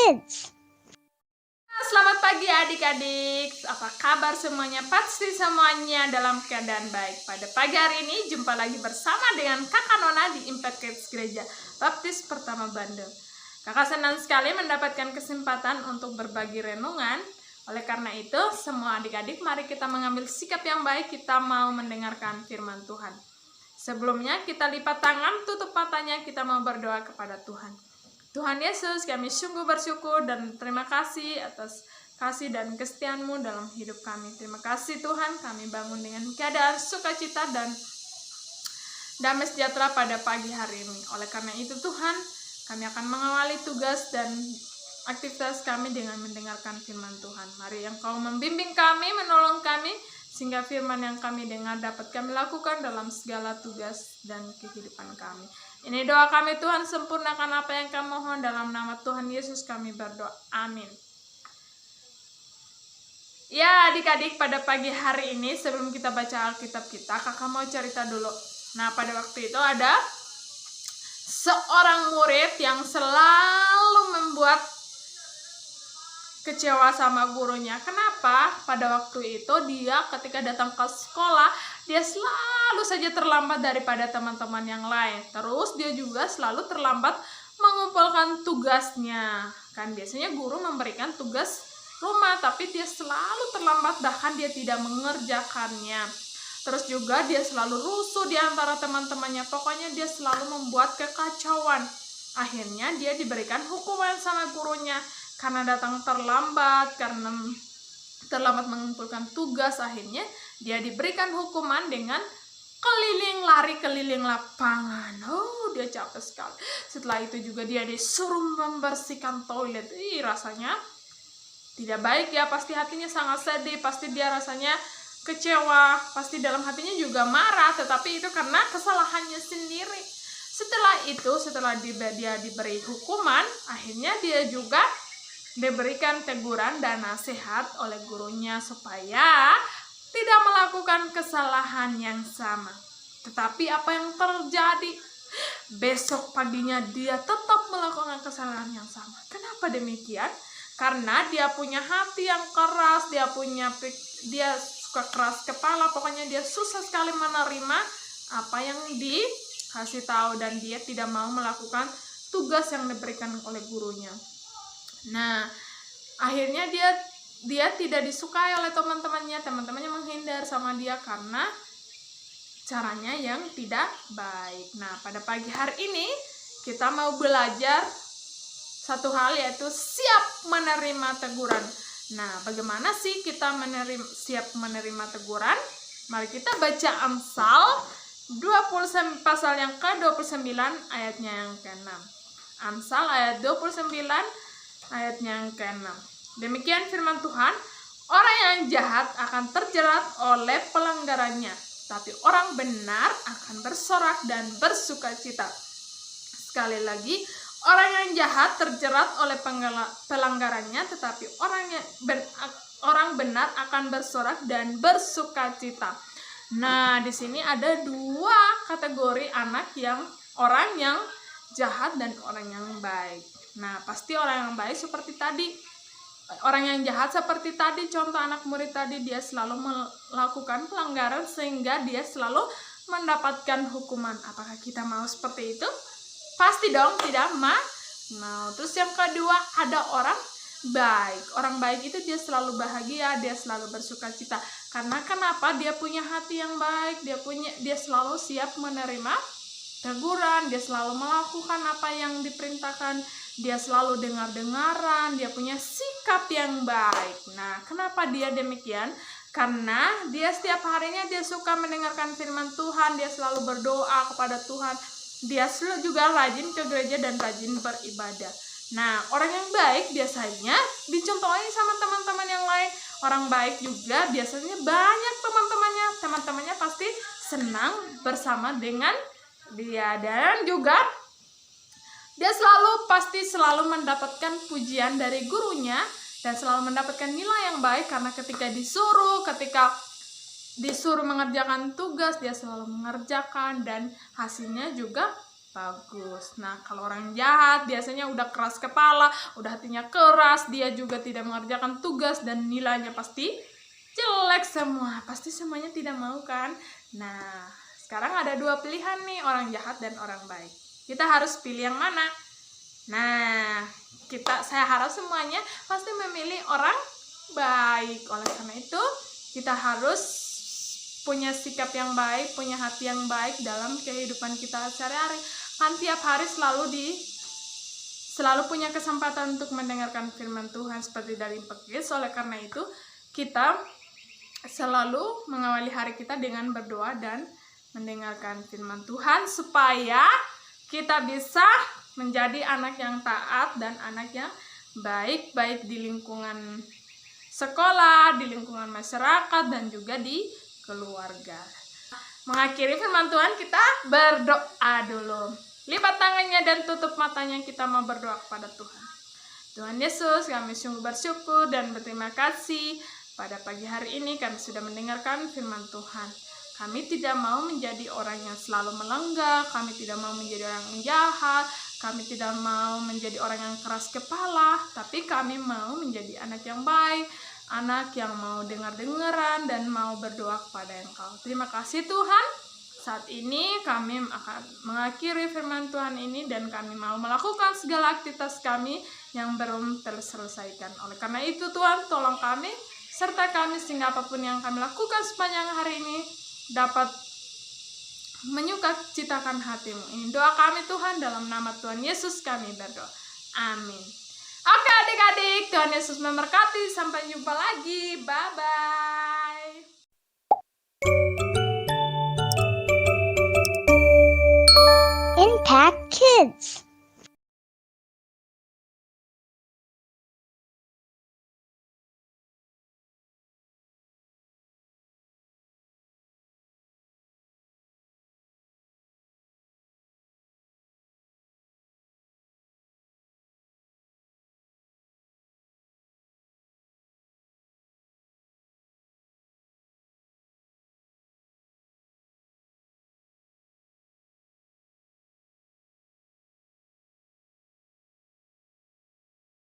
Kids. Selamat pagi adik-adik, apa kabar semuanya? Pasti semuanya dalam keadaan baik. Pada pagi hari ini jumpa lagi bersama dengan Kakak Nona di Impact Kids Gereja Baptis Pertama Bandung. Kakak senang sekali mendapatkan kesempatan untuk berbagi renungan. Oleh karena itu, semua adik-adik mari kita mengambil sikap yang baik, kita mau mendengarkan firman Tuhan. Sebelumnya kita lipat tangan, tutup matanya, kita mau berdoa kepada Tuhan. Tuhan Yesus, kami sungguh bersyukur dan terima kasih atas kasih dan kesetiaan-Mu dalam hidup kami. Terima kasih Tuhan, kami bangun dengan keadaan sukacita dan damai sejahtera pada pagi hari ini. Oleh karena itu Tuhan, kami akan mengawali tugas dan aktivitas kami dengan mendengarkan firman Tuhan. Mari Engkau membimbing kami, menolong kami, sehingga firman yang kami dengar dapat kami lakukan dalam segala tugas dan kehidupan kami. Ini doa kami Tuhan, sempurnakan apa yang kami mohon dalam nama Tuhan Yesus kami berdoa. Amin. Ya adik-adik, pada pagi hari ini sebelum kita baca Alkitab kita, kakak mau cerita dulu. Nah pada waktu itu ada seorang murid yang selalu membuat kecewa sama gurunya. Kenapa? Pada waktu itu dia ketika datang ke sekolah, dia selalu saja terlambat daripada teman-teman yang lain. Terus dia juga selalu terlambat mengumpulkan tugasnya. Kan biasanya guru memberikan tugas rumah, tapi dia selalu terlambat, bahkan dia tidak mengerjakannya. Terus juga dia selalu rusuh di antara teman-temannya. Pokoknya dia selalu membuat kekacauan. Akhirnya dia diberikan hukuman sama gurunya karena datang terlambat, karena terlambat mengumpulkan tugas. Akhirnya dia diberikan hukuman dengan lari keliling lapangan. Oh, dia capek sekali. Setelah itu juga dia disuruh membersihkan toilet. Rasanya tidak baik ya, pasti hatinya sangat sedih, pasti dia rasanya kecewa, pasti dalam hatinya juga marah, tetapi itu karena kesalahannya sendiri. Setelah dia diberi hukuman, akhirnya dia juga diberikan teguran dan nasihat oleh gurunya supaya tidak melakukan kesalahan yang sama. Tetapi apa yang terjadi? Besok paginya dia tetap melakukan kesalahan yang sama. Kenapa demikian? Karena dia punya hati yang keras, dia suka keras kepala, pokoknya dia susah sekali menerima apa yang dikasih tahu dan dia tidak mau melakukan tugas yang diberikan oleh gurunya. Nah, akhirnya dia tidak disukai oleh teman-temannya menghindar sama dia karena caranya yang tidak baik. Nah, pada pagi hari ini kita mau belajar satu hal, yaitu siap menerima teguran. Nah, bagaimana sih kita siap menerima teguran? Mari kita baca Amsal 29 pasal yang ke-29 ayatnya yang ke-6. Amsal ayat 29 ayatnya yang ke-6. Demikian firman Tuhan, orang yang jahat akan terjerat oleh pelanggarannya, tapi orang benar akan bersorak dan bersukacita. Sekali lagi, orang yang jahat terjerat oleh pelanggarannya, tetapi orang benar akan bersorak dan bersukacita. Nah, di sini ada dua kategori orang yang jahat dan orang yang baik. Nah, pasti orang yang baik seperti tadi. Orang yang jahat seperti tadi, contoh anak murid tadi, dia selalu melakukan pelanggaran sehingga dia selalu mendapatkan hukuman. Apakah kita mau seperti itu? Pasti dong, tidak mau. Nah, terus yang kedua ada orang baik. Orang baik itu dia selalu bahagia, dia selalu bersukacita. Karena kenapa? Dia punya hati yang baik, dia selalu siap menerima teguran, dia selalu melakukan apa yang diperintahkan, dia selalu dengar-dengaran, dia punya sikap yang baik. Nah, kenapa dia demikian? Karena dia setiap harinya dia suka mendengarkan firman Tuhan, dia selalu berdoa kepada Tuhan, dia selalu juga rajin ke gereja dan rajin beribadah. Nah, orang yang baik biasanya dicontohi sama teman-teman yang lain. Orang baik juga biasanya banyak teman-temannya pasti senang bersama dengan dia, dan juga dia pasti selalu mendapatkan pujian dari gurunya dan selalu mendapatkan nilai yang baik karena ketika disuruh mengerjakan tugas dia selalu mengerjakan dan hasilnya juga bagus. Nah, kalau orang jahat biasanya udah keras kepala, udah hatinya keras, dia juga tidak mengerjakan tugas dan nilainya pasti jelek semua. Pasti semuanya tidak mau kan? Nah, sekarang ada dua pilihan nih, orang jahat dan orang baik. Kita harus pilih yang mana? Nah, saya harap semuanya pasti memilih orang baik. Oleh karena itu, kita harus punya sikap yang baik, punya hati yang baik dalam kehidupan kita sehari-hari. Kan tiap hari selalu punya kesempatan untuk mendengarkan firman Tuhan seperti dari Pekis. Oleh karena itu, kita selalu mengawali hari kita dengan berdoa dan mendengarkan firman Tuhan supaya kita bisa menjadi anak yang taat dan anak yang baik di lingkungan sekolah, di lingkungan masyarakat, dan juga di keluarga. Mengakhiri firman Tuhan, kita berdoa dulu. Lipat tangannya dan tutup matanya, kita mau berdoa kepada Tuhan. Tuhan Yesus, kami sungguh bersyukur dan berterima kasih pada pagi hari ini kami sudah mendengarkan firman Tuhan. Kami tidak mau menjadi orang yang selalu melenggak, kami tidak mau menjadi orang yang jahat, kami tidak mau menjadi orang yang keras kepala, tapi kami mau menjadi anak yang baik, anak yang mau dengar-dengaran dan mau berdoa kepada Engkau. Terima kasih Tuhan. Saat ini kami akan mengakhiri firman Tuhan ini dan kami mau melakukan segala aktivitas kami yang belum terselesaikan. Oleh karena itu Tuhan, tolong kami, serta kami sehingga apapun yang kami lakukan sepanjang hari ini dapat menyukacitakan hati-Mu. Ini doa kami Tuhan, dalam nama Tuhan Yesus kami berdoa. Amin. Oke adik-adik, Tuhan Yesus memberkati. Sampai jumpa lagi. Bye-bye. Impact Kids.